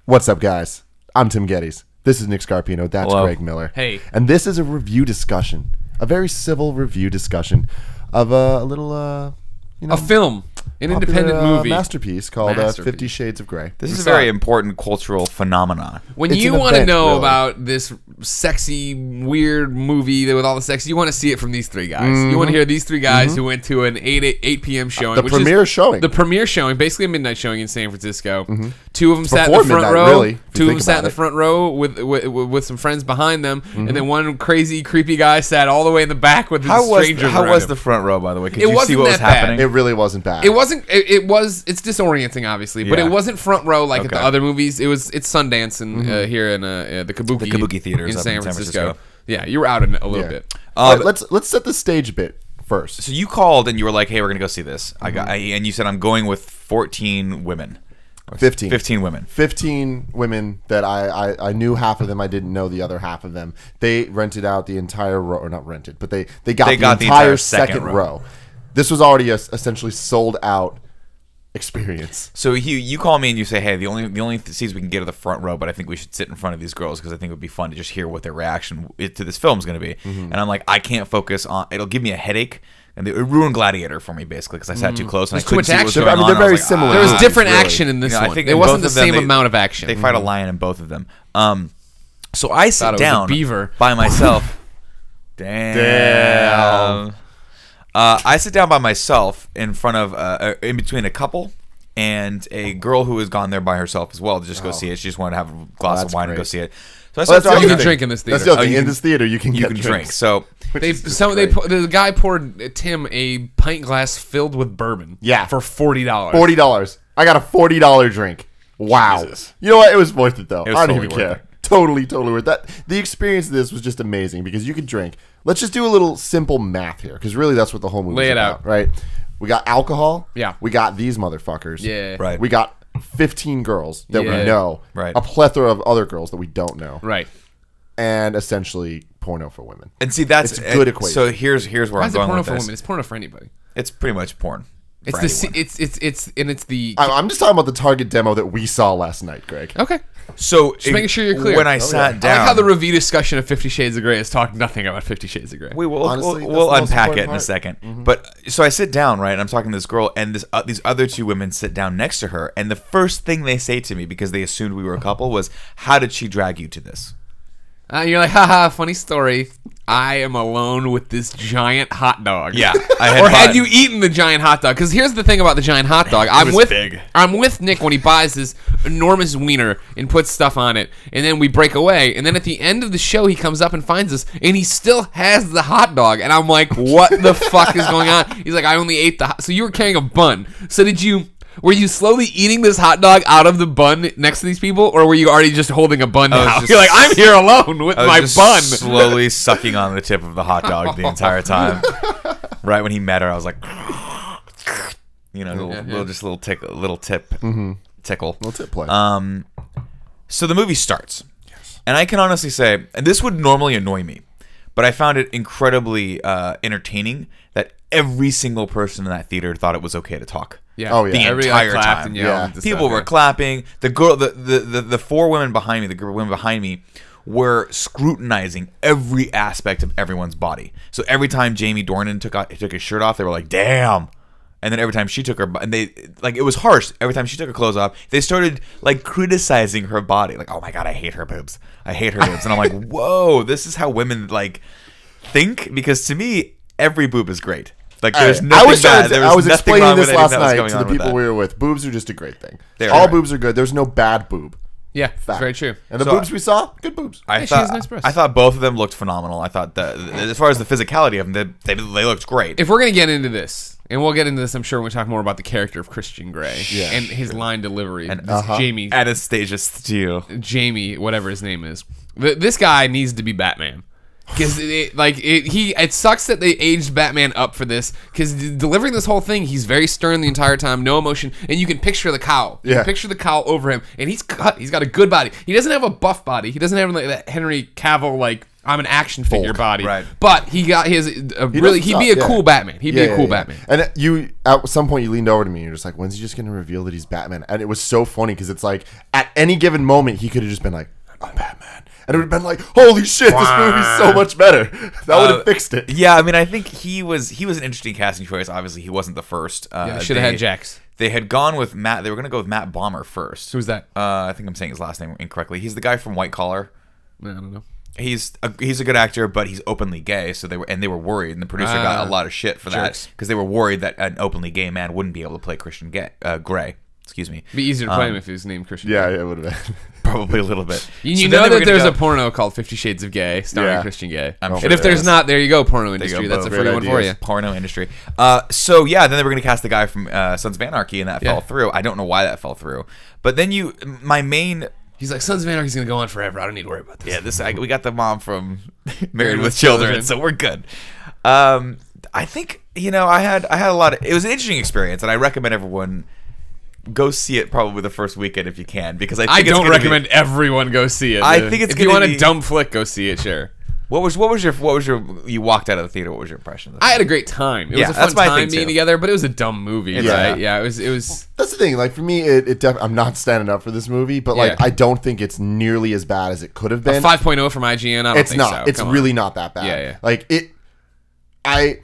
What's up, guys? I'm Tim Gettys. This is Nick Scarpino. That's Hello. Greg Miller. Hey. And this is a review discussion, a very civil review discussion of a little, A film. An independent movie. masterpiece called 50 Shades of Grey. This is a very important cultural phenomenon. When It's you an want to event, know really. about this sexy, weird movie with all the sex, you want to see it from these three guys. You want to hear these three guys who went to an 8 p.m. showing. The which premiere is showing. The premiere showing, basically a midnight showing in San Francisco. Two of them sat in before the front midnight, row. really, if you Two of them think sat in about the it. front row with some friends behind them. And then one crazy, creepy guy sat all the way in the back with his strangers How around was him. the front row, by the way? Could It you see wasn't what was that bad. happening? It really wasn't bad. It wasn't. It's disorienting, obviously, but Yeah. it wasn't front row like at the Okay. other movies. It's Sundance and here in the Kabuki. The Kabuki theaters in up San in San Francisco. Francisco. Yeah, you were out in it a little Yeah. bit. All right, let's set the stage a bit first. So you called and you were like, "Hey, we're gonna go see this." And you said, "I'm going with 14 women." 15. 15 women. 15 women that I knew half of them. I didn't know the other half of them. They rented out the entire row, or not rented, but they got the entire second row. This was already a essentially sold out experience. So you call me and you say, "Hey, the only seats we can get are the front row, but I think we should sit in front of these girls because I think it would be fun to just hear what their reaction to this film is going to be." And I'm like, "I can't focus on. It'll give me a headache." And it ruined Gladiator for me, basically, because I sat too close and I There's too couldn't much see what was action. going I mean, on. they're I was very like, similar. There was Really? different action in this You know, I one. think It in wasn't both the of them, same amount of action. They fight a lion in both of them. So I sit Thought it was a down beaver. by myself. Damn. I sit down by myself in front of, in between a couple and a girl who has gone there by herself as well to just go see it. She just wanted to have a glass of that's wine and great. go see it. So I Well, sat that's the down. other You can thing. drink in this That's the theater. other thing. you In can- this theater, you can You get can drinks. drink. So The guy poured Tim a pint glass filled with bourbon. Yeah. For $40. $40. I got a $40 drink. Wow. Jesus. You know what? It was worth it though. was I don't totally even worth care. it. Totally worth that. The experience of this was just amazing because you could drink. Let's just do a little simple math here because really that's what the whole movie is Lay it about, out. right? We got alcohol. Yeah. We got these motherfuckers. Yeah. Right. We got 15 girls that we Yeah. know. Right. A plethora of other girls that we don't know. Right. And essentially porno for women. and see that's It's a good equation. So here's where Why I'm is it going porno with for this. women? It's porno for anybody. It's pretty much porn. It's for anyone. it's the I'm just talking about the target demo that we saw last night, Greg. okay. So Just making sure you're clear. When I yeah. sat down, I like how the review discussion of 50 Shades of Grey has talked nothing about 50 Shades of Grey. we will Honestly, we'll that's the most unpack it important in a part. second. But so I sit down, right, and I'm talking to this girl, and these other two women sit down next to her, and the first thing they say to me, because they assumed we were a couple, was, "How did she drag you to this?" You're like, haha, funny story. I am alone with this giant hot dog. Yeah, Or had you eaten the giant hot dog? Because here's the thing about the giant hot dog. was big. I'm with Nick when he buys this enormous wiener and puts stuff on it, and then we break away. And then at the end of the show, he comes up and finds us, and he still has the hot dog. And I'm like, what the fuck is going on? He's like, I only ate the hot. So you were carrying a bun. So were you slowly eating this hot dog out of the bun next to these people, or were you already just holding a bun now? just- You're like, I'm here alone with I was my just bun. slowly sucking on the tip of the hot dog the entire time. Right when he met her, I was like, you know, little tickle, little tip, tickle. Little tip play. So the movie starts, and I can honestly say, and this would normally annoy me, but I found it incredibly entertaining that every single person in that theater thought it was okay to talk. Yeah. Oh, yeah. The Everybody entire clapped time. and yelled Yeah. and stuff, People were yeah. clapping. The girl, the four women behind me, the women behind me, were scrutinizing every aspect of everyone's body. So every time Jamie Dornan took his shirt off, they were like, "Damn!" And then every time she took her, and they like it was harsh. Every time she took her clothes off, they started like criticizing her body, like, "Oh my god, I hate her boobs. I hate her boobs." And I'm like, "Whoa, this is how women like think." Because to me, every boob is great. Like there's nothing bad. I was nothing explaining wrong this with last anything that was night going to the on with people that. we were with. Boobs are just a great thing. They All are. boobs are good. There's no bad boob. Yeah, that's Fact. very true. And the So- boobs we saw, good boobs. I Yeah, she has thought nice breasts. I thought both of them looked phenomenal. I thought that as far as the physicality of them, they looked great. If we're gonna get into this, and we'll get into this, I'm sure when we talk more about the character of Christian Grey Yeah. and his line delivery. And- This Jamie, Anastasia Steele. Jamie, whatever his name is. This guy needs to be Batman. Because it sucks that they aged Batman up for this. Because delivering this whole thing, he's very stern the entire time, no emotion, and you can picture the cowl. You Yeah. can picture the cowl over him, and he's cut. He's got a good body. He doesn't have a buff body. He doesn't have like that Henry Cavill like I'm an action figure body. Right. But he got his he'd be a cool Batman. He'd be a cool Batman. And you at some point you leaned over to me and you're just like, when's he just gonna reveal that he's Batman? And it was so funny because it's like at any given moment he could have just been like, I'm Batman. And it would have been like, holy shit, this movie's so much better. That would have fixed it. Yeah, I mean, I think he was an interesting casting choice. Obviously, he wasn't the first. They should have had Jax. They had gone with Matt. They were going to go with Matt Bomer first. Who's that? I think I'm saying his last name incorrectly. He's the guy from White Collar. I don't know. He's a good actor, but he's openly gay. So they were worried, and the producer got a lot of shit for that because they were worried that an openly gay man wouldn't be able to play Christian Grey. Excuse me. It'd be easier to play him if he was named Christian. Yeah, it would have been. Probably a little bit. You know that there's a porno called 50 Shades of Gay starring Christian Grey. I'm sure and if there's not, there you go, porno industry. That's a free one for you. Porno industry. So yeah, then they were going to cast the guy from Sons of Anarchy, and that fell through. I don't know why that fell through. But then he's like, Sons of Anarchy's going to go on forever. I don't need to worry about this. Yeah, we got the mom from Married with Children, so we're good. I think I had a lot of. It was an interesting experience, and I recommend everyone go see it probably the first weekend if you can, because I don't recommend everyone go see it. I think it's if you want a dumb flick, go see it. Sure. What was your you walked out of the theater? What was your impression? I had a great time. It was a fun time being together, but it was a dumb movie, right? Yeah, it was. That's the thing. Like for me, I'm not standing up for this movie, but like I don't think it's nearly as bad as it could have been. 5.0 from IGN. I don't think so. It's really not that bad. Yeah. Like it. I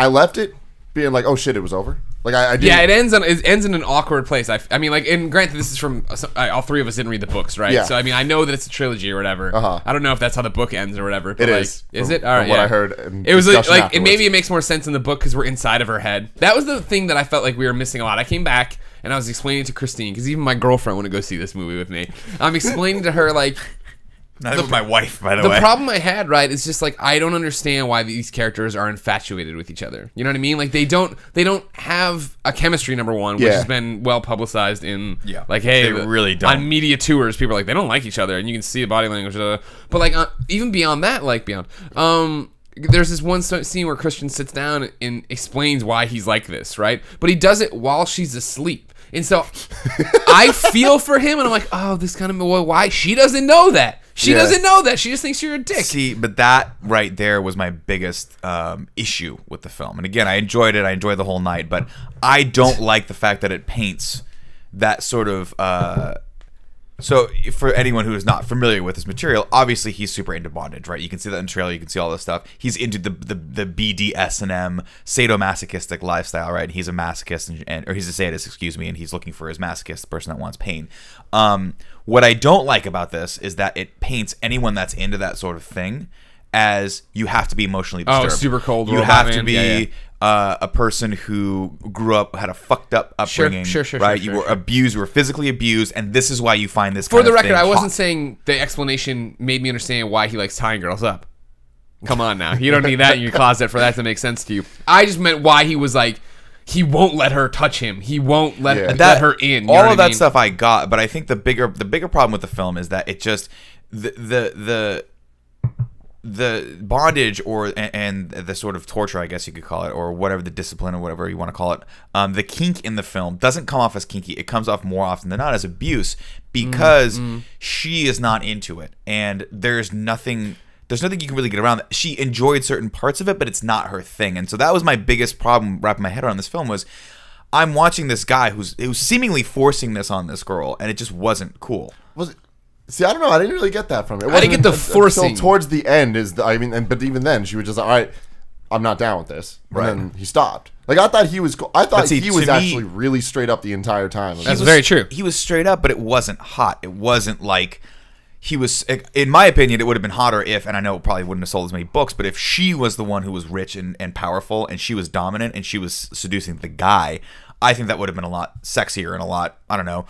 left it being like, oh shit, it was over. Like I did. Yeah, it ends in an awkward place. I mean, like, and granted, this is from all three of us didn't read the books, right? Yeah. So I mean, I know that it's a trilogy or whatever. I don't know if that's how the book ends or whatever. But it like, is. Is it? All right. From what I heard. It was like maybe it makes more sense in the book because we're inside of her head. That was the thing that I felt like we were missing a lot. I came back and I was explaining to Christine because even my girlfriend wanted to go see this movie with me. I'm explaining to her like. Not even my wife, by the way. The problem I had, right, is just like I don't understand why these characters are infatuated with each other. You know what I mean? Like they don't have a chemistry, number one, which has been well publicized in like, hey, they really don't. On media tours, people are like, they don't like each other, and you can see the body language. But like even beyond that, there's this one scene where Christian sits down and explains why he's like this, right? But he does it while she's asleep. And so I feel for him, and I'm like, oh, this kind of why she doesn't know that. She doesn't know that. She just thinks you're a dick. See, but that right there was my biggest issue with the film. And again, I enjoyed it. I enjoyed the whole night. But I don't like the fact that it paints that sort of... So for anyone who is not familiar with this material, obviously he's super into bondage, right? You can see that in the trailer. You can see all this stuff. He's into the BDSM sadomasochistic lifestyle, right? He's a masochist or he's a sadist, excuse me, and he's looking for his masochist, the person that wants pain. What I don't like about this is that it paints anyone that's into that sort of thing as you have to be emotionally disturbed. Oh, super cold. You have to be a person who grew up, had a fucked up upbringing, right? You were abused, you were physically abused, and this is why you find this kind of thing. For the record, I wasn't saying the explanation made me understand why he likes tying girls up. Come on now. You don't need that in your closet for that to make sense to you. I just meant why he was like, he won't let her touch him. He won't let her in. You all of that stuff I got, but I think the bigger problem with the film is that it just the bondage and the sort of torture, I guess you could call it, or whatever, the discipline or whatever you want to call it, the kink in the film doesn't come off as kinky. It comes off more often than not as abuse because she is not into it, and there's nothing you can really get around that. She enjoyed certain parts of it, but it's not her thing. And so that was my biggest problem wrapping my head around this film was I'm watching this guy who's seemingly forcing this on this girl, and it just wasn't cool. Was it? See, I don't know. I didn't really get that from it. I didn't get the forcing. Until towards the end but even then she was just like, all right, I'm not down with this. And then he stopped. Like I thought he was actually really straight up the entire time. That's very true. He was straight up, but it wasn't hot. It wasn't like he was, in my opinion, it would have been hotter if, and I know it probably wouldn't have sold as many books, but if she was the one who was rich and powerful and she was dominant and she was seducing the guy, I think that would have been a lot sexier and a lot, I don't know,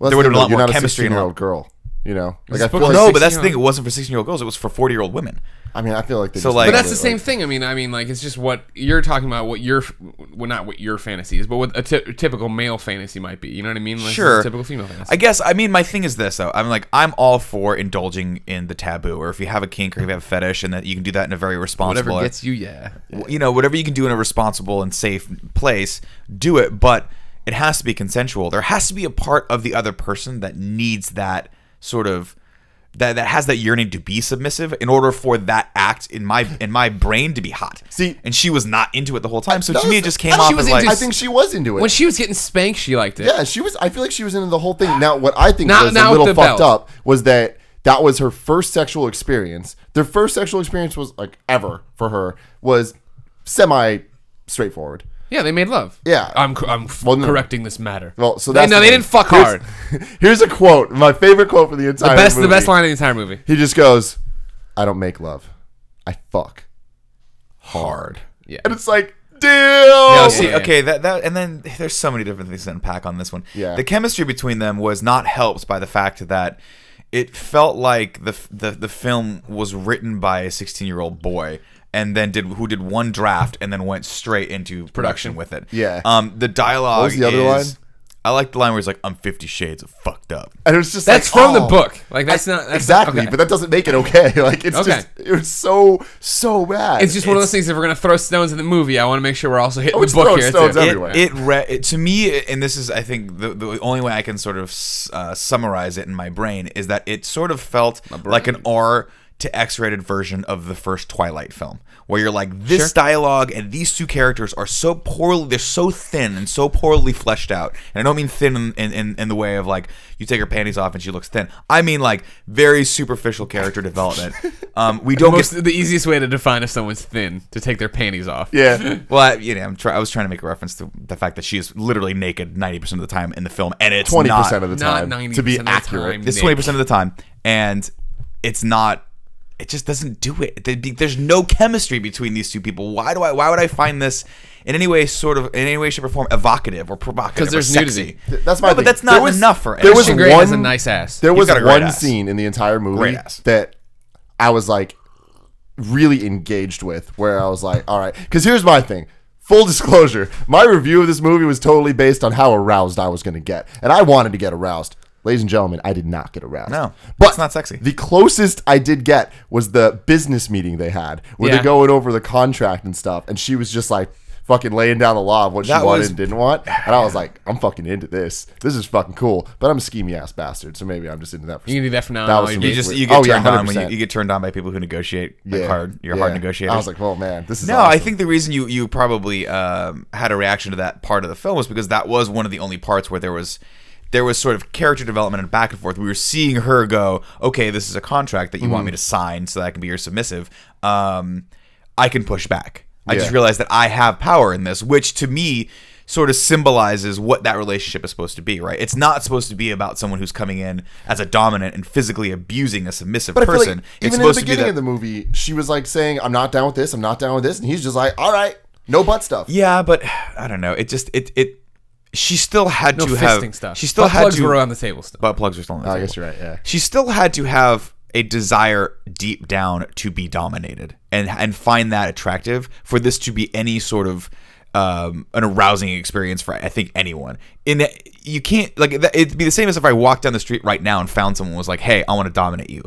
there would have been a lot more chemistry. You're not a 16-year-old girl. You know, like I feel like no, but that's the thing. It wasn't for 16-year-old girls. It was for 40-year-old women. I mean, I feel like but that's the same thing. I mean, like it's just what you're talking about. Not what your fantasy is, but what a typical male fantasy might be. You know what I mean? Like, sure. A typical female fantasy. I guess. I mean, my thing is this though. I'm all for indulging in the taboo, or if you have a kink or if you have a fetish, and that you can do that in a very responsible. Whatever gets you, you know, whatever you can do in a responsible and safe place, do it. But it has to be consensual. There has to be a part of the other person that needs that sort of that has that yearning to be submissive in order for that act in my brain to be hot. See, and she was not into it the whole time. So to me, it just came off as like, I think she was into it. When she was getting spanked, she liked it. Yeah, she was. I feel like she was into the whole thing. Now, what I think was a little fucked up was that was her first sexual experience. Their first sexual experience was like ever for her was semi straightforward. Yeah, they made love. Yeah, I'm correcting this matter. Well, so that's they didn't fuck hard. Here's a quote, my favorite quote for the entire movie. The best line in the entire movie. He just goes, "I don't make love, I fuck hard." Yeah, and it's like, damn. No, see, okay, that and then there's so many different things to unpack on this one. Yeah, the chemistry between them was not helped by the fact that it felt like the film was written by a 16-year-old boy. And then who did one draft and then went straight into production with it. Yeah. The dialogue. What was the other line? I like the line where he's like, "I'm 50 Shades of fucked up," and it was just that's from the book. Like that's not exactly, okay. But that doesn't make it okay. Like it's just it was so bad. It's just one of those things. If we're gonna throw stones in the movie, I want to make sure we're also hitting the book here stones too. everywhere. To me, and this is I think the only way I can sort of summarize it in my brain is that it sort of felt like an R to X-rated version of the first Twilight film, where you're like, this dialogue and these two characters are so poorly, they're so thin and so poorly fleshed out. And I don't mean thin in the way of like, you take her panties off and she looks thin. I mean like very superficial character development. The easiest way to define if someone's thin, to take their panties off. Yeah. Well, I was trying to make a reference to the fact that she is literally naked 90% of the time in the film, and it's 20% of the time, not 90% to be of the accurate. time, it's 20% of the time, and it's not. It just doesn't do it. There's no chemistry between these two people. Why would I find this in any way, shape, or form evocative or provocative? Because there's nudity. That's my thing. But that's not enough for it. There was Grey has a nice ass. There was one scene in the entire movie that I was like really engaged with, where I was like, all right, because here's my thing. Full disclosure, my review of this movie was totally based on how aroused I was going to get, and I wanted to get aroused. Ladies and gentlemen, I did not get aroused. No, but it's not sexy. The closest I did get was the business meeting they had, where they're going over the contract and stuff, and she was just like fucking laying down the law of what she wanted and didn't want, and I was like, I'm fucking into this. This is fucking cool. But I'm a schemy ass bastard, so maybe I'm just into that. You can do that for now. You get turned on when you get turned on by people who negotiate hard. You're hard negotiators. I was like, well, man, this is no. Awesome. I think the reason you probably had a reaction to that part of the film was because that was one of the only parts where there was sort of character development and back and forth. We were seeing her go, okay, this is a contract that you want me to sign so that I can be your submissive. I can push back. I just realized that I have power in this, which to me sort of symbolizes what that relationship is supposed to be, right? It's not supposed to be about someone who's coming in as a dominant and physically abusing a submissive person. Like, even in the beginning of the movie, she was like saying, I'm not down with this, I'm not down with this. And he's just like, all right, no butt stuff. Yeah, but I don't know. It just, she still had to have fisting stuff. She still butt had plugs to were on the table still. Butt plugs were still on the table. I guess you're right. Yeah. She still had to have a desire deep down to be dominated and find that attractive for this to be any sort of an arousing experience for I think anyone. You can't like it'd be the same as if I walked down the street right now and found someone who was like, "Hey, I want to dominate you,"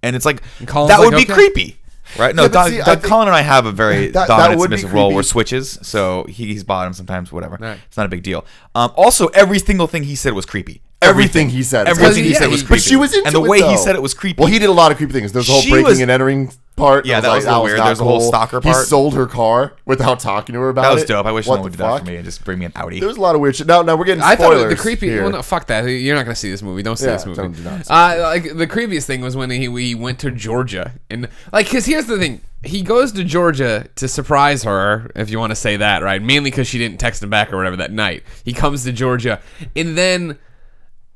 and it's like that would be creepy. Right? No, Colin and I have a very dominant submissive role where switches, so he's bottom sometimes, whatever. Right. It's not a big deal. Also, every single thing he said was creepy. Everything he said was creepy. But she was into and the way he said it was creepy. Well, he did a lot of creepy things. There's a whole breaking and entering part. Yeah, that was a little weird. There's a whole stalker part. He sold her car without talking to her about it. That was dope. I wish someone would do that for me and just bring me an Audi. There was a lot of weird shit. Now we're getting spoilers. I thought the creepy. Well, no, fuck that. You're not gonna see this movie. Don't see this movie. Do not like the creepiest thing was when he went to Georgia and like because here's the thing. He goes to Georgia to surprise her, if you want to say that, right? Mainly because she didn't text him back or whatever that night. He comes to Georgia and then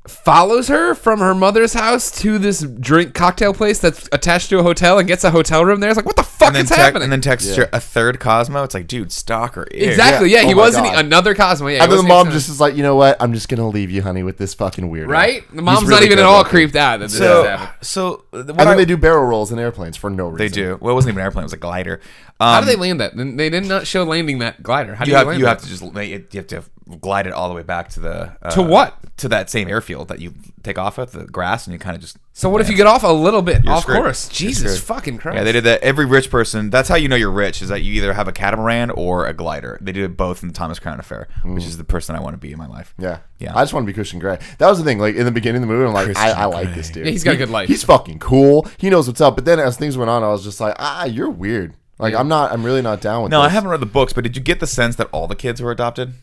follows her from her mother's house to this drink cocktail place that's attached to a hotel and gets a hotel room there. It's like, what the fuck is happening? And then texts her a third Cosmo. It's like, dude, stalker. Exactly. Yeah, he wasn't another Cosmo. Yeah, and then the mom just is like, you know what? I'm just gonna leave you, honey, with this fucking weirdo. Right? The mom's not even at all creeped out. And then they do barrel rolls in airplanes for no reason. They do. Well, it wasn't even an airplane. It was a glider. How do they land that? They did not show landing that glider. How do you land you that? have to just you have to glide it all the way back to the to what? To that same airfield that you take off at the grass, and you kind of just. So what if you get off a little bit You're off screwed. course? Jesus fucking Christ! Yeah, they did that. Every rich person. That's how you know you're rich. Is that you either have a catamaran or a glider. They did both in the Thomas Crown Affair, which is the person I want to be in my life. Yeah. Yeah. I just want to be Christian Grey. That was the thing. Like in the beginning of the movie, I'm like, I like this dude. Yeah, he's got a good life. He's fucking cool. He knows what's up. But then as things went on, I was just like, you're weird. Like I'm really not down with this. No, I haven't read the books, but did you get the sense that all the kids were adopted?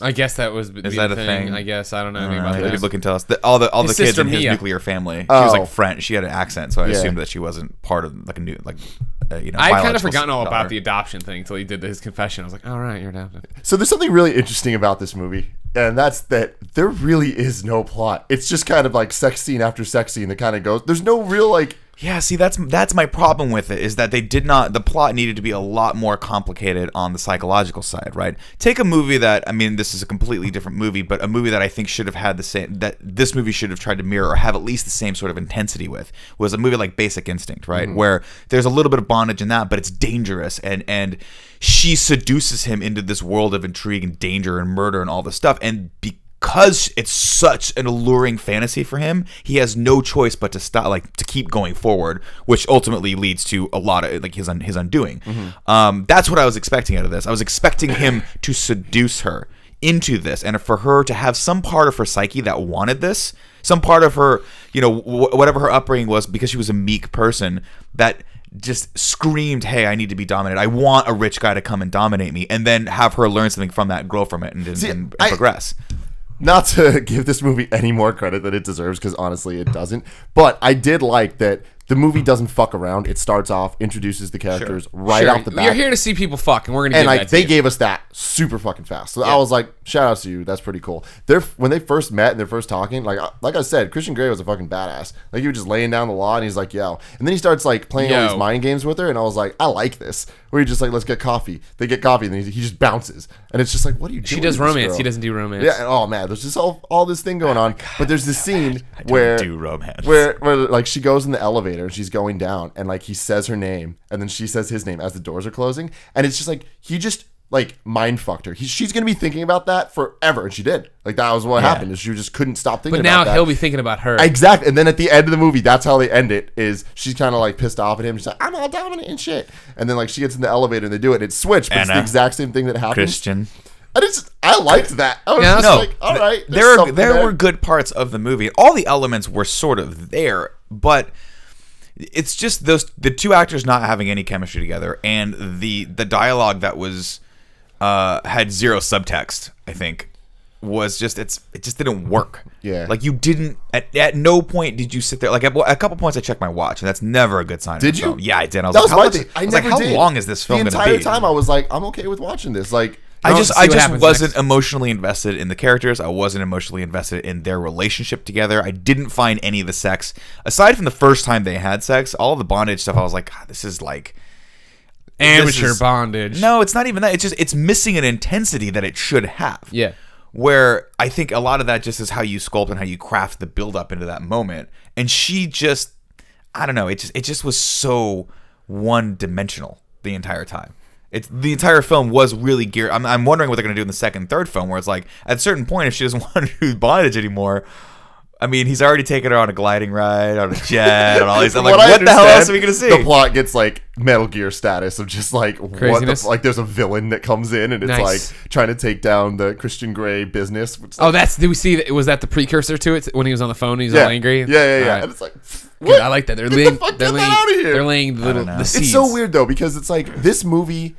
I guess that was. Is that a thing? I guess I don't know anything about Maybe that. look and tell us. All the His kids sister in his Mia. nuclear family. She was Oh. like French. She had an accent, so I Yeah. assumed that she wasn't part of like a new you know. I kind of biological forgotten all daughter. about the adoption thing until he did his confession. I was like, all right, you're adopted. So there's something really interesting about this movie, and that's that there really is no plot. It's just kind of like sex scene after sex scene that kind of goes. There's no real like. Yeah, see, that's my problem with it, is that they did not. The plot needed to be a lot more complicated on the psychological side, right? Take a movie that, I mean, this is a completely different movie, but a movie that I think should have had the same, that this movie should have tried to mirror or have at least the same sort of intensity with, was a movie like Basic Instinct, right? Where there's a little bit of bondage in that, but it's dangerous, and she seduces him into this world of intrigue and danger and murder and all this stuff, and because it's such an alluring fantasy for him, he has no choice but to stop, like to keep going forward, which ultimately leads to a lot of like his undoing. That's what I was expecting out of this. I was expecting him to seduce her into this, and for her to have some part of her psyche that wanted this, some part of her, you know, whatever her upbringing was, because she was a meek person that just screamed, hey, I need to be dominated. I want a rich guy to come and dominate me, and then have her learn something from that, grow from it, and progress. Not to give this movie any more credit that it deserves, because honestly it doesn't, but I did like that the movie doesn't fuck around. It starts off, introduces the characters right off the bat. You're here to see people fuck, and we're gonna. And give like that to they you. gave us that super fucking fast. So I was like, shout outs to you. That's pretty cool. When they first met and they're first talking, like I said, Christian Grey was a fucking badass. Like he was just laying down the law, and he's like, yo. And then he starts like playing all these mind games with her, and I was like, I like this. Where he's just like, let's get coffee. They get coffee, and then he just bounces, and it's just like, what are you doing? She does with this romance. girl? He doesn't do romance. Yeah. And, oh man, there's just all this thing going on. But there's this scene where do romance. where like she goes in the elevator and she's going down, and like he says her name, and then she says his name as the doors are closing, and it's just like he just like mind fucked her. She's gonna be thinking about that forever, and she did. Like that was what happened. Is she just couldn't stop thinking. But now about that. he'll be thinking about her. Exactly. And then at the end of the movie, that's how they end it. Is she's kind of like pissed off at him. She's like, I'm all dominant and shit. And then like she gets in the elevator and they do it. And it's switched, but it's the exact same thing that happens. Christian. And I liked that. I was just like, all right. There were good parts of the movie. All the elements were sort of there, but it's just the two actors not having any chemistry together, and the dialogue that was had zero subtext, I think, was just it just didn't work. Yeah. Like you didn't at no point did you sit there, like at a couple points I checked my watch, and that's never a good sign. Did in a you? film. Yeah, I did. I was That like, was my thing. I was like, how long is this film going to be? The entire time I was like, I'm okay with watching this. Like I just wasn't next. emotionally invested in the characters. I wasn't emotionally invested in their relationship together. I didn't find any of the sex, aside from the first time they had sex, all of the bondage stuff. I was like, God, this is like Amateur bondage. No, it's not even that. It's missing an intensity that it should have. Yeah. Where I think a lot of that just is how you sculpt and how you craft the build up into that moment. And she just, I don't know. It just was so one dimensional the entire time. The entire film was really geared. I'm wondering what they're going to do in the second and third film, where it's like at a certain point, if she doesn't want to do bondage anymore, I mean, he's already taken her on a gliding ride, on a jet, on all these. I'm like, what the hell else are we going to see? The plot gets like Metal Gear status of just like Craziness. like there's a villain that comes in and it's Nice. like trying to take down the Christian Grey business. Which, Oh, did we see that? Was that the precursor to it when he was on the phone? He's all angry. Yeah. All right. And it's like, Good, what? I like that. They're Get laying. the fuck, They're get laying. that out of here. They're laying the seeds. It's so weird though, because it's like this movie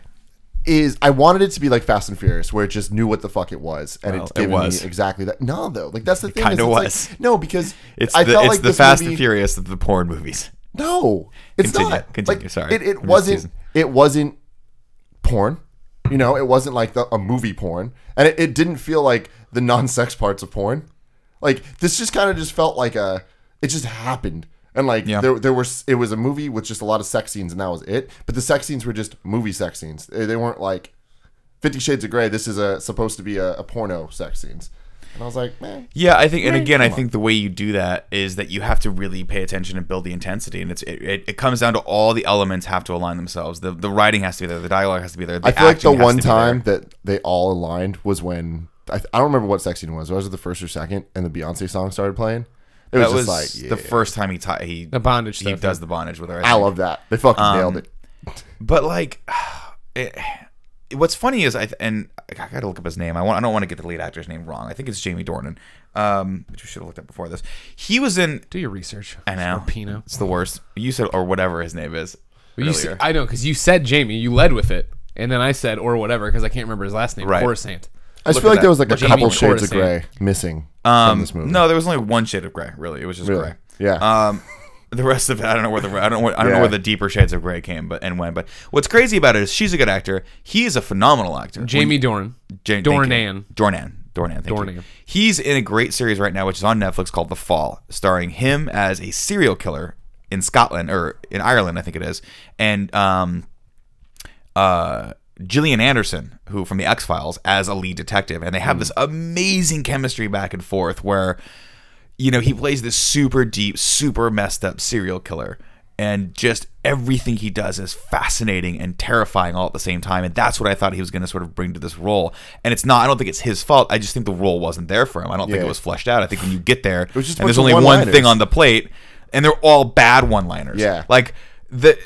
is, I wanted it to be like Fast and Furious, where it just knew what the fuck it was, and it's giving me exactly that. No, though, like that's the thing. Kind of was. Like, no, because it's I felt it's like the this Fast movie, and Furious of the porn movies. No, it's not. Continue. Like, Sorry, it wasn't. It wasn't porn. You know, it wasn't like a movie porn, and it didn't feel like the non-sex parts of porn. Like this just kind of just felt like it just happened. And like it was a movie with just a lot of sex scenes, and that was it. But the sex scenes were just movie sex scenes. They weren't like 50 Shades of Grey. This is supposed to be a porno sex scenes. And I was like, man. Yeah, I think, and again, I think the way you do that is that you have to really pay attention and build the intensity, and it comes down to all the elements have to align themselves. The writing has to be there, the dialogue has to be there. I feel like the one time that they all aligned was when I don't remember what sex scene it was. Was it the first or second, and the Beyonce song started playing? It was just like the first time he the bondage stuff. He does the bondage with her. I love that. They fucking nailed it. But like, what's funny is I gotta look up his name. I don't want to get the lead actor's name wrong. I think it's Jamie Dornan. Which we should have looked up before this. He was in. Do your research. I know. Scarpino. It's the worst. You said or whatever his name is. I know because you said Jamie. You led with it, and then I said or whatever because I can't remember his last name. Right. Coruscant. I just feel like there was like a couple shades of gray missing from this movie. No, there was only one shade of gray. Really, it was just gray. Yeah. The rest of it, I don't know where the deeper shades of gray came, but when. But what's crazy about it is she's a good actor. He's a phenomenal actor. Jamie Dornan. Dornan. He's in a great series right now, which is on Netflix called The Fall, starring him as a serial killer in Scotland or in Ireland, I think it is, and Gillian Anderson, who from the X-Files, as a lead detective, and they have this amazing chemistry back and forth where. He plays this super deep, super messed up serial killer, and just everything he does is fascinating and terrifying all at the same time. And that's what I thought he was going to sort of bring to this role. And it's not. I don't think it's his fault. I just think the role wasn't there for him. I don't think it was fleshed out. I think when you get there, and there's only one thing on the plate, and they're all bad one-liners. Yeah, like. The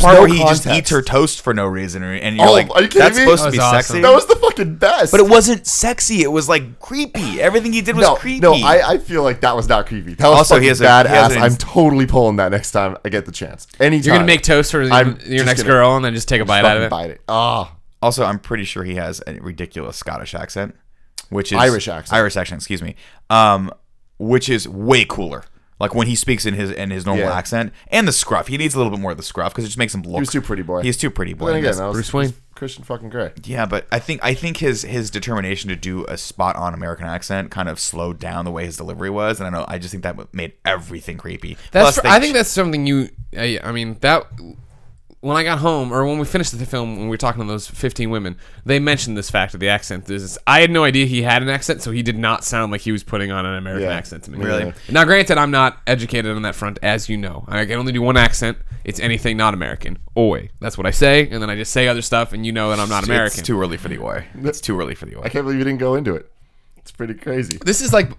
part where he just eats her toast for no reason, and you're like, that's supposed to be sexy. That was the fucking best. But it wasn't sexy. It was like creepy. Everything he did was creepy. No, I feel like that was not creepy. That was also badass. I'm totally pulling that next time I get the chance. Anytime. You're gonna make toast for your next girl and then just take a bite out of it. Also, I'm pretty sure he has a ridiculous Scottish accent, which is Irish accent. Excuse me, which is way cooler. Like when he speaks in his normal accent and the scruff, he needs a little bit more of the scruff because it just makes him look. He was too pretty boy. He's too pretty boy. But again, that was Bruce Wayne, Christian fucking Grey. Yeah, but I think his determination to do a spot on American accent kind of slowed down the way his delivery was, and I just think that made everything creepy. I think that's something when I got home, or when we finished the film, when we were talking to those 15 women, they mentioned this fact of the accent. I had no idea he had an accent, so he did not sound like he was putting on an American accent to me. Really? Now, granted, I'm not educated on that front, as you know. I can only do one accent. It's anything not American. Oi. That's what I say, and then I just say other stuff, and you know that I'm not American. It's too early for the oi. It's too early for the oi. I can't believe you didn't go into it. It's pretty crazy. This is like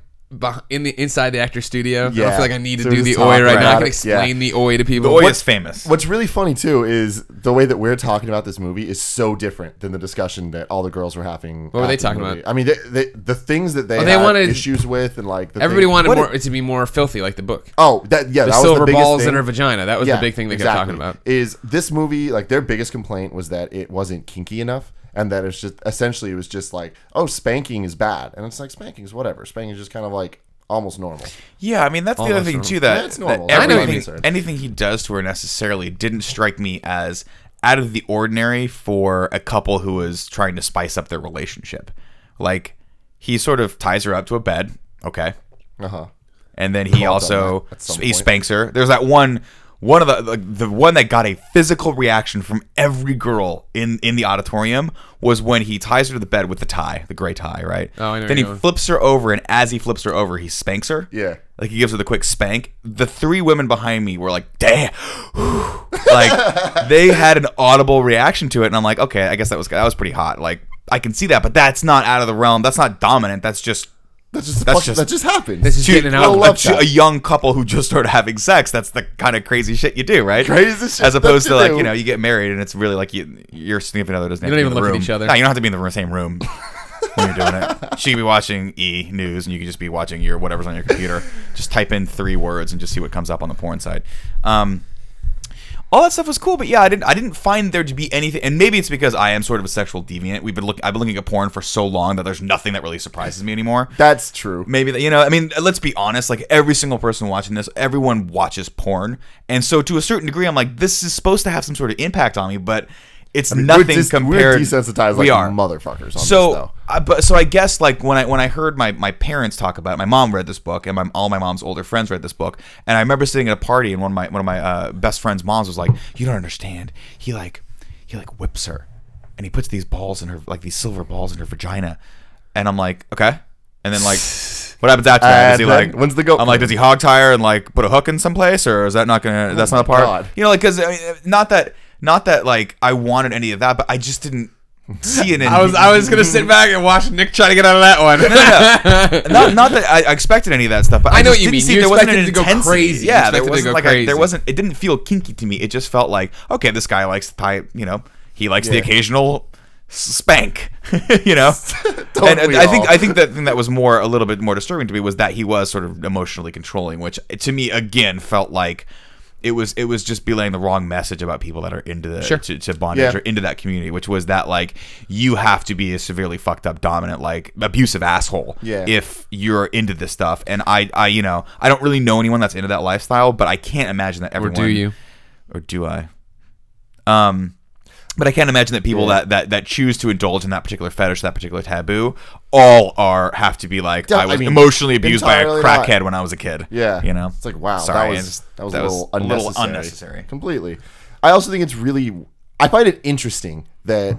inside the actor studio. Yeah. I don't feel like I need to do the oi right now. I can explain the oi to people. The oi is famous. What's really funny too is the way that we're talking about this movie is so different than the discussion that all the girls were having. What were they talking about? I mean, the things that they had wanted issues with, and like everybody wanted it to be more filthy, like the book. Oh, that silver was the balls thing. in her vagina. That was the big thing they kept talking about. Is this movie, like, their biggest complaint was that it wasn't kinky enough. And that it's just essentially it was just like, oh, spanking is bad, and it's like spanking is whatever. Spanking is just kind of like almost normal. Yeah, I mean that's the other thing too, that normal. Anything he does to her necessarily didn't strike me as out of the ordinary for a couple who was trying to spice up their relationship. Like he sort of ties her up to a bed, okay, and then he also spanks her. There's that one of the one that got a physical reaction from every girl in the auditorium was when he ties her to the bed with the gray tie, right? Oh, I know. Then he flips her over, and as he flips her over, he spanks her. Yeah. Like he gives her the quick spank. The three women behind me were like, damn. Like they had an audible reaction to it, and I'm like, okay, I guess that was pretty hot. Like I can see that, but that's not out of the realm. That's not dominant. That just happened. This is getting out. A young couple who just started having sex. That's the kind of crazy shit you do, right? Crazy shit. As opposed to like, you get married and it's really like your significant other doesn't. You don't even look at each other. No, you don't have to be in the same room when you're doing it. She could be watching E! News and you could just be watching whatever's on your computer. Just type in 3 words and just see what comes up on the porn side. All that stuff was cool, but yeah, I didn't find there to be anything, and maybe it's because I am sort of a sexual deviant. I've been looking at porn for so long that there's nothing that really surprises me anymore. That's true. Maybe that, I mean, let's be honest. Like every single person watching this, everyone watches porn, and so to a certain degree, I'm like, this is supposed to have some sort of impact on me, but it's nothing compared. We're desensitized like motherfuckers on this, though. So I guess like when I heard my parents talk about it, my mom read this book, and all my mom's older friends read this book, and I remember sitting at a party, and one of my best friend's moms was like, "You don't understand. He whips her, and he puts these balls in her, like these silver balls in her vagina," and I'm like, okay. And then like, what happens after that? Is he like, when's the goat? I'm like, does he hog tie her and like put a hook in someplace, or is that not gonna? That's not a part. God. You know, like because not that like I wanted any of that, but I just didn't see it. I was gonna sit back and watch Nick try to get out of that one. No. not that I expected any of that stuff, but I know just what you didn't mean. See, there wasn't an expected to go intensity. crazy. Yeah, there wasn't like crazy. there wasn't. It didn't feel kinky to me. It just felt like, okay, this guy likes to tie. You know, he likes the occasional spank. You know, and I think that thing that was a little bit more disturbing to me was that he was sort of emotionally controlling, which to me again felt like it was just belaying the wrong message about people that are into the to bondage or into that community, which was that like you have to be a severely fucked up, dominant, like abusive asshole if you're into this stuff. And I you know, I don't really know anyone that's into that lifestyle, but I can't imagine that everyone. Or do I? But I can't imagine that people that choose to indulge in that particular fetish, that particular taboo, all have to be like, I was emotionally abused by a crackhead when I was a kid. Yeah. You know? It's like, wow, sorry, that was a little unnecessary. Completely. I also think I find it interesting that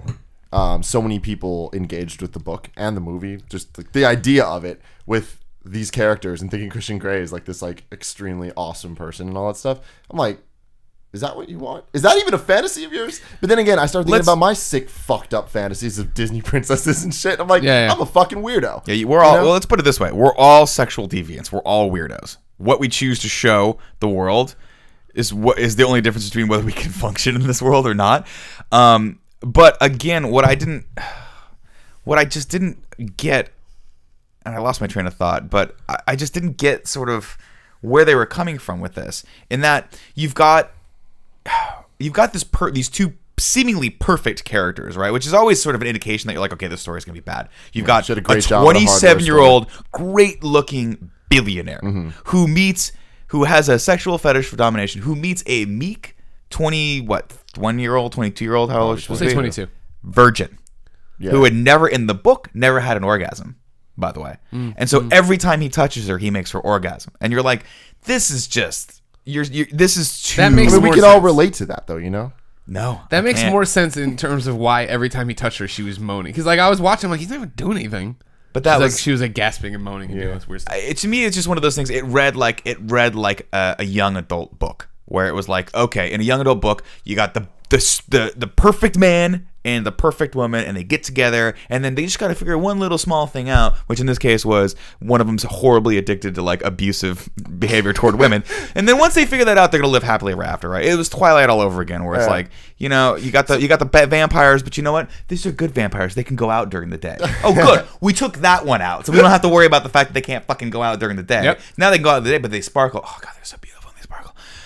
so many people engaged with the book and the movie, just like the idea of it with these characters and thinking Christian Grey is like this like extremely awesome person and all that stuff. I'm like, is that what you want? Is that even a fantasy of yours? But then again, I started thinking about my sick, fucked up fantasies of Disney princesses and shit. I'm like, I'm a fucking weirdo. Yeah, we're all. Well, let's put it this way: we're all sexual deviants. We're all weirdos. What we choose to show the world is what is the only difference between whether we can function in this world or not. But again, what I just didn't get, and I lost my train of thought. But I just didn't get sort of where they were coming from with this. In that you've got these two seemingly perfect characters, right? Which is always sort of an indication that you're like, okay, this story is going to be bad. You've got a 27-year-old, great-looking billionaire who has a sexual fetish for domination, who meets a meek 21-year-old, 22-year-old, how old is she? We'll say 22. Virgin, who had never in the book never had an orgasm, by the way. And so every time he touches her, he makes her orgasm, and you're like, this is just. This is too. That makes we can all relate to that, though, you know. No, that makes more sense in terms of why every time he touched her, she was moaning. Because like I was watching, like he's not even doing anything. But that was like she was like gasping and moaning and doing this weird stuff. To me, it's just one of those things. It read like a young adult book, where it was like, okay, in a young adult book, you got the perfect man and the perfect woman, and they get together, and then they just got to figure one little small thing out, which in this case was one of them's horribly addicted to like abusive behavior toward women, and then once they figure that out, they're gonna live happily ever after, right? It was Twilight all over again, where it's like, you know, you got the vampires, but you know what? These are good vampires. They can go out during the day. Oh, good. We took that one out, so we don't have to worry about the fact that they can't fucking go out during the day. Yep. Now they can go out in the day, but they sparkle. Oh god, they're so beautiful.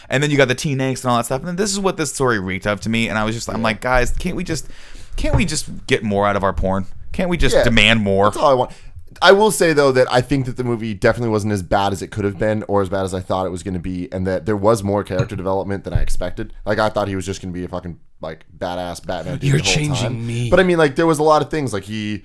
And then you got the teen angst and all that stuff. And then this is what this story reeked of to me. And I was just, I'm like, guys, can't we just get more out of our porn? Can't we just demand more? That's all I want. I will say, though, that I think that the movie definitely wasn't as bad as it could have been or as bad as I thought it was going to be. And that there was more character development than I expected. Like, I thought he was just going to be a fucking, like, badass Batman dude. You're the whole changing time. me. But I mean, like, there was a lot of things. Like, he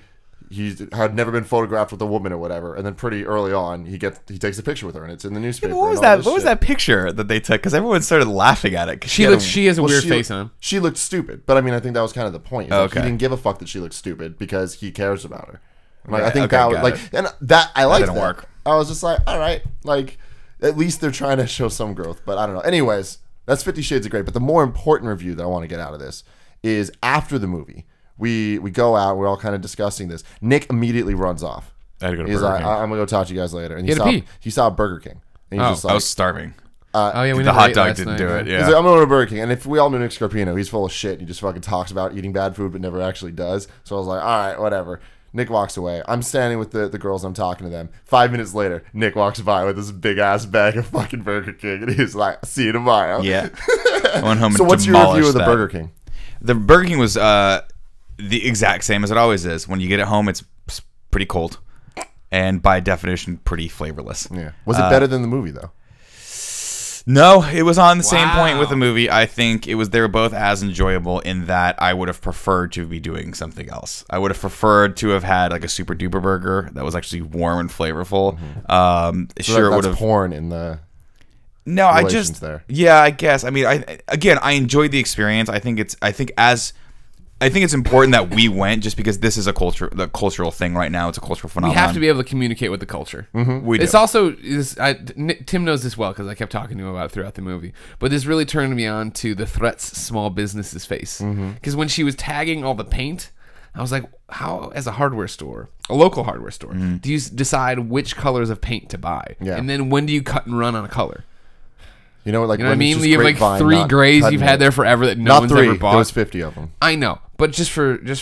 had never been photographed with a woman or whatever, and then pretty early on he takes a picture with her, and it's in the newspaper. What was that? What was that picture that they took? Because everyone started laughing at it. She has a weird face on. She looked stupid, but I mean, I think that was kind of the point. Like, he didn't give a fuck that she looked stupid because he cares about her. Like, I think that was like, and that I liked that. Work. I was just like, all right, like at least they're trying to show some growth, but I don't know. Anyways, that's 50 Shades of Grey. But the more important review that I want to get out of this is after the movie. We go out. We're all kind of discussing this. Nick immediately runs off. I had to go to He's Burger like, King. I'm gonna go talk to you guys later. And he saw Burger King. And he's just like, I was starving. The hot dog didn't do it. Yeah. He's like, I'm going to Burger King. And if we all knew Nick Scarpino, he's full of shit. He just fucking talks about eating bad food, but never actually does. So I was like, all right, whatever. Nick walks away. I'm standing with the girls. I'm talking to them. 5 minutes later, Nick walks by with this big ass bag of fucking Burger King, and he's like, "See you tomorrow." Yeah. I went home. So what's your review of the Burger King? The Burger King was the exact same as it always is. When you get it home, it's pretty cold, and by definition, pretty flavorless. Yeah. Was it better than the movie though? No, it was on the same point with the movie. I think they were both as enjoyable in that I would have preferred to be doing something else. I would have preferred to have had like a super duper burger that was actually warm and flavorful. Mm-hmm. Sure, it would have porn in the. No, I just. There. Yeah, I guess. I mean, I enjoyed the experience. I think as I think it's important that we went just because this is the cultural thing right now. It's a cultural phenomenon. We have to be able to communicate with the culture. We do. It's also Tim knows this well because I kept talking to him about it throughout the movie. But this really turned me on to the threats small businesses face. Because when she was tagging all the paint, I was like, how, as a hardware store, a local hardware store, do you decide which colors of paint to buy? Yeah. And then when do you cut and run on a color? You know, like You know what I mean? You have like 3 grays you've had there forever that no one's ever bought. There was 50 of them. I know, but just for this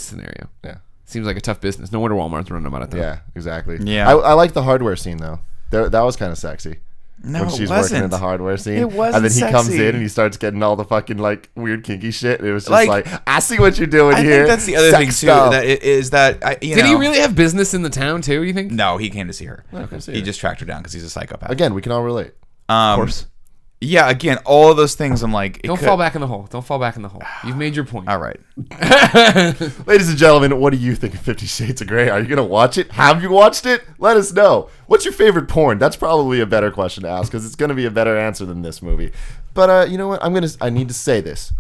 scenario, Yeah. seems like a tough business. No wonder Walmart's running them out of town. Yeah, exactly. Yeah. I like the hardware scene though. That was kind of sexy. No, when she's working in the hardware scene, It wasn't and then he comes sexy. in and he starts getting all the fucking like weird kinky shit. And it was just Like, like, I see what you're doing I here. think that's the other thing too. Stuff. That is that Did he really have business in the town too? You think? No, he came to see her. see He her. just tracked her down because he's a psychopath. Again, we can all relate. Of course. Yeah. Again, all of those things. I'm like, Don't fall back in the hole. Don't fall back in the hole. You've made your point. All right. Ladies and gentlemen, what do you think of 50 Shades of Grey? Are you gonna watch it? Have you watched it? Let us know. What's your favorite porn? That's probably a better question to ask because it's gonna be a better answer than this movie. But you know what? I need to say this.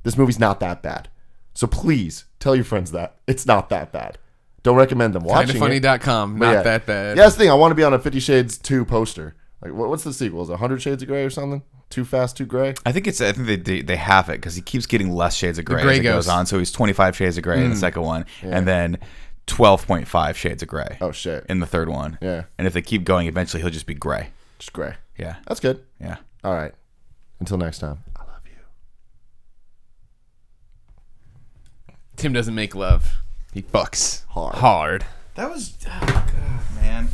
This movie's not that bad. So please tell your friends that it's not that bad. Don't recommend them watching it. Kindafunny.com. But Not yeah. that bad. Yeah, that's the thing. I want to be on a 50 Shades 2 poster. Like, what's the sequel? Is it 100 Shades of Grey or something? Too Fast, Too Grey? I think they have it because he keeps getting less shades of gray gray as it goes goes. on. So he's 25 shades of gray in the second one, and then 12.5 shades of gray. Oh, shit. In the third one. Yeah. And if they keep going, eventually he'll just be gray. Just Grey. Yeah. That's good. Yeah. All right. Until next time. I love you. Tim doesn't make love. He fucks Hard. hard. That was, oh God, man.